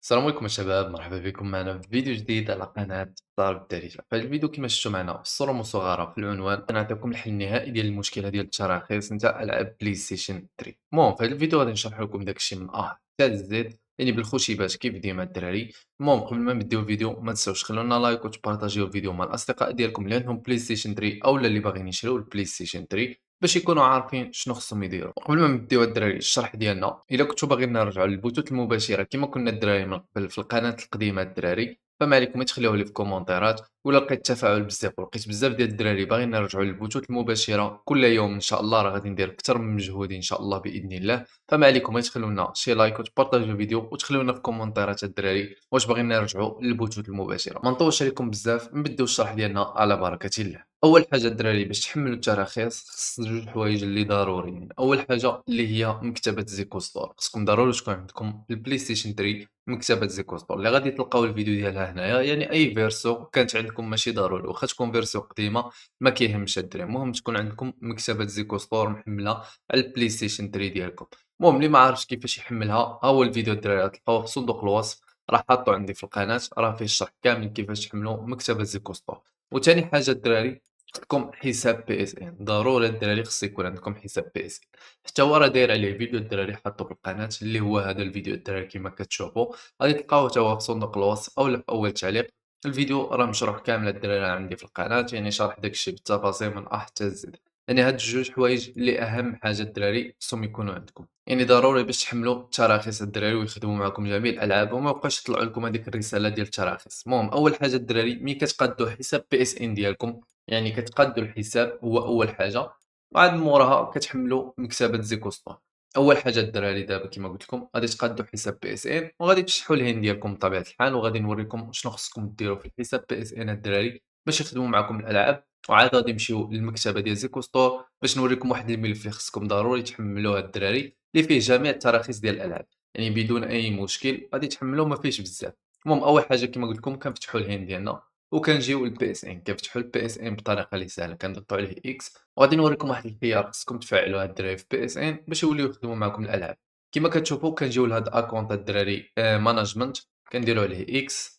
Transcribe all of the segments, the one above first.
السلام عليكم يا شباب، مرحبا بكم معنا في فيديو جديد على قناة طالب الدارجة. في هذا الفيديو كما شفتوا معنا في الصورة المصغرة في العنوان غنعطيكم الحل النهائي ديال المشكلة ديال التراخيص نتاع ألعاب بلاي ستيشن 3. المهم في هذا الفيديو غادي نشرح لكم داكشي من أ حتى لزد، يعني بالخشيبات كيف ديما الدراري. المهم قبل ما نبداو الفيديو ما تنساوش خلونا لايك وتبارطاجيو الفيديو مع الأصدقاء ديالكم اللي عندهم بلاي ستيشن 3 أولا اللي باغيين يشريو البلاي ستيشن 3 باش يكونوا عارفين شنو خصهم يديروا. قبل ما نبداو الدراري الشرح ديالنا، الا كنتو باغيين نرجعوا للبثوث المباشره كما كنا الدراري من قبل في القناه القديمه الدراري، فما عليكم تخليوه لي في الكومونتيرات. ولا لقيت تفاعل بزاف ولقيت بزاف ديال الدراري باغيين نرجعوا للبثوث المباشره كل يوم ان شاء الله، راه غادي ندير اكثر من مجهودي ان شاء الله باذن الله. فما عليكم غير تخليو لنا شي لايك وتبارطاجيو الفيديو وتخليو لنا في الكومونتيرات الدراري واش باغيين نرجعوا للبثوث المباشره. ما نطولش عليكم بزاف، نبداو الشرح ديالنا على بركه الله. اول حاجه الدراري باش تحملوا التراخيص خص جوج حوايج اللي ضروريين. اول حاجه اللي هي مكتبه زيكو ستور، خصكم ضروري تكون عندكم البلاي ستيشن 3 مكتبه زيكو ستور اللي غادي تلقاو الفيديو ديالها هنايا. يعني اي فيرسو كانت عندكم ماشي ضروري، واخا تكون فيرسو قديمه ما كيهمش الدراري، المهم تكون عندكم مكتبه زيكو ستور محمله على البلاي ستيشن 3 ديالكم. المهم اللي ما عارفش كيفاش يحملها، ها هو الفيديو الدراري غتلقاوه في صندوق الوصف، راه حاطه عندي في القناه، راه فيه الشرح كامل كيفاش تحملوا مكتبه زيكو ستور. وثاني حاجه الدراري عندكم حساب بي اس ان، ضروري الدراري خص يكون عندكم حساب بي اس ان، حتى هو راه داير عليه فيديو الدراري حاطو في القناه اللي هو هذا الفيديو الدراري كما كتشوفوا. غادي تلقاوه حتى هو في صندوق الوصف اولا في اول تعليق. الفيديو راه مشروح كامل الدراري عندي في القناه، يعني شارح داكشي بالتفاصيل من ا حتى ز. يعني هاد الجوج حوايج اللي اهم حاجه الدراري خصهم يكونوا عندكم، يعني ضروري باش تحملوا التراخيص الدراري ويخدموا معكم جميع الالعاب وما يبقاش يطلعوا لكم هذيك الرساله ديال التراخيص. المهم اول حاجه الدراري ملي كتقادوا حساب بي اس ان ديالكم، يعني كتقادوا الحساب هو أول حاجة، وعاد موراها كتحملوا مكتبة زيكو ستور. أول حاجة الدراري دابا كيما قلت لكم غادي تقادوا حساب بي اس ان وغادي تشحوا الهين ديالكم بطبيعة الحال، وغادي نوريكم شنو خصكم ديروا في الحساب بي اس ان الدراري باش يخدموا معكم الألعاب. وعاد غادي نمشيو للمكتبة ديال زيكو ستور باش نوريكم واحد الملف اللي خصكم ضروري تحملوه الدراري، اللي فيه جميع التراخيص ديال الألعاب، يعني بدون أي مشكل غادي تحملوه ما فيهش بزاف. المهم أول حاجة كيما قلت لكم كنفتحوا الهين ديالنا وكنجيو للبي اس ان، كنفتحوا البي اس ان بطريقه اللي سهله، كنضغطوا عليه اكس وغادي نوريكم واحد الخيار خصكم تفعلوا هاد الدراري في بي اس ان باش يوليو يخدموا معكم الالعاب. كما كتشوفوا كنجيو لهاد اكونت الدراري مانجمنت، كنديروا عليه اكس.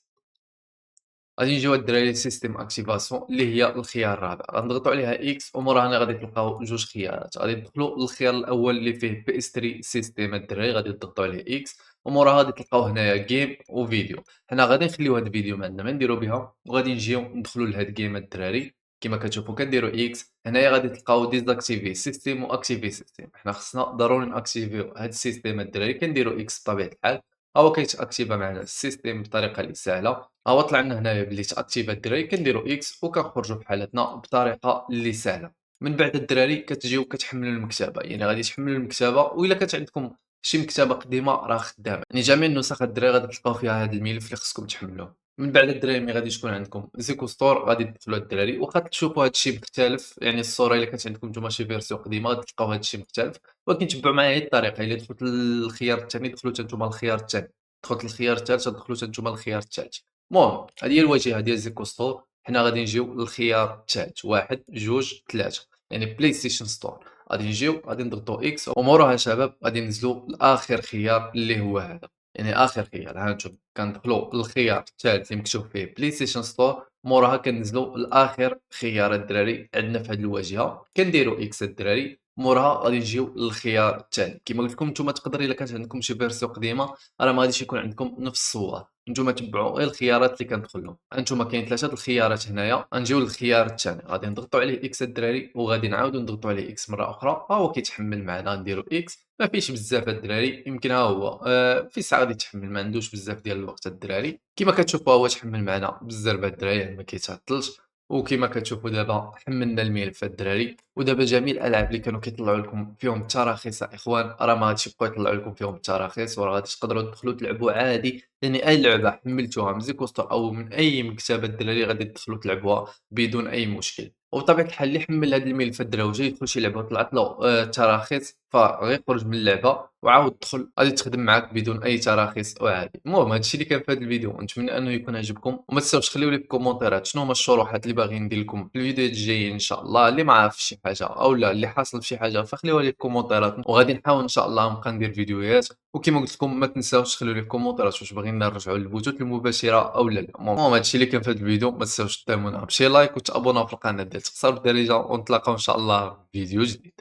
غادي نجيو هاد الدراري سيستيم اكتيفاسيون اللي هي الخيار الرابع، غنضغطوا عليها اكس وموراها هنا غادي تلقاو جوج خيارات. غادي تدخلوا للخيار الاول اللي فيه بي اس 3 سيستيم الدراري، غادي تضغطوا عليه اكس وموراها غادي تلقاو هنايا جيم وفيديو. حنا غادي نخليو هاد الفيديو ما عندنا ما نديرو بها وغادي نجيو ندخلوا لهاد جيم الدراري. كما كتشوفوا كنديروا اكس هنايا غادي تلقاو ديزاكتيفي سيستيم واكتيفي سيستيم، حنا خصنا ضروري ناكتيفيو هاد السيستيم الدراري، كنديروا اكس بطبيعه الحال. ها هو كيتاكتيفا معنا السيستيم بطريقه اللي سهله. ها هو طلع لنا هنايا بلي تاكتيفا الدراري، كنديروا اكس وكنخرجوا في حالتنا بطريقه اللي سهله. من بعد الدراري كتجيو كتحملوا المكتبه، يعني غادي تحملوا المكتبه والا كانت عندكم شي مكتبه قديمه راه خدامه، يعني جميع النسخ الدراري غادي تلقاو فيها هذا الملف اللي خصكم تحملوه. من بعد الدراري ملي غادي تكون عندكم زيكو ستور غادي تدخلوا الدراري واخا تشوفوا هذا الشيء مختلف، يعني الصوره الا كانت عندكم نتوما شي فيرسيون قديمه غادي تلقاو هذا الشيء مختلف، ولكن تبعوا معايا هذه الطريقه. الا دخلت للخيار الثاني دخلوا حتى نتوما للخيار الثاني، دخلت للخيار الثالث دخلوا حتى نتوما للخيار الثالث. المهم هذه هي الواجهه ديال زيكو ستور. حنا غادي نجيو للخيار الثالث، واحد جوج ثلاثه، يعني بلاي ستيشن ستور. غادي نجيو غادي نضغطوا اكس وموراها شباب غادي ننزلوا لاخر خيار اللي هو هذا، يعني اخر خيار. ها انتم كندخلوا للخيار الثالث اللي مكتوب فيه بلاي ستيشن ستور، موراها كننزلوا لاخر خيار الدراري عندنا في هذه الواجهه، كنديروا اكس الدراري. موراها غادي نجيو للخيار الثاني. كما قلت لكم نتوما تقدر الا كانت عندكم شي فيرسيون قديمه راه ما غاديش يكون عندكم نفس الصور، نتوما تبعوا غير الخيارات اللي كندخل لهم. هانتوما كاين ثلاثه د الخيارات هنايا، غنجيو للخيار الثاني غادي نضغطوا عليه اكس الدراري وغادي نعاودوا نضغطوا عليه اكس مره اخرى. ها هو كيتحمل معنا، نديروا اكس ما فيهش بزاف الدراري، يمكن ها هو في ساعه غادي يتحمل، ما عندوش بزاف ديال الوقت الدراري. كما كتشوفوا هو تحمل معنا بالزربه الدراري، يعني ما كيتعطلش. وكما كتشوفوا دابا حملنا الملف الدراري، ودابا جميع الالعاب اللي كانوا كيطلعوا لكم فيهم التراخيص اخوان راه ما غاديش يبقاو يطلعوا لكم فيهم التراخيص، وراه غادي تقدروا تدخلوا تلعبوا عادي. يعني اي لعبه حملتوها من زيكو ستور او من اي مكتبه الدراري غادي تدخلوا تلعبوها بدون اي مشكل. وبطبيعه الحال اللي حمل هذا الملف الدراري وجا يدخل شي لعبه وطلعت له تراخيص فغيخرج من اللعبه وعاود دخل غادي تخدم معاك بدون اي تراخيص وعادي. المهم هذا الشيء اللي كان في هذا الفيديو، نتمنى انه يكون عجبكم وما تنساوش خليو لي في الكومونتيرات شنو هما الشروحات اللي باغيين ندير لكم في الفيديوهات الجايين ان شاء الله. اللي ما عارفش شي حاجة أولا اللي حاصل فشي حاجة فخليوها لي في الكومونتيرات، وغادي نحاول إن شاء الله نبقى ندير فيديوهات، وكيما قلت لكم ما تنساوش تخليو لي في الكومونتيرات واش بغينا نرجعوا للبثوث المباشرة أولا لا. المهم هادشي اللي كان في هاد الفيديو، ما تنساوش دعمونا بشي لايك وتابوناو في القناة ديال تخسر بالدارجة، ونتلاقاو إن شاء الله في فيديو جديد.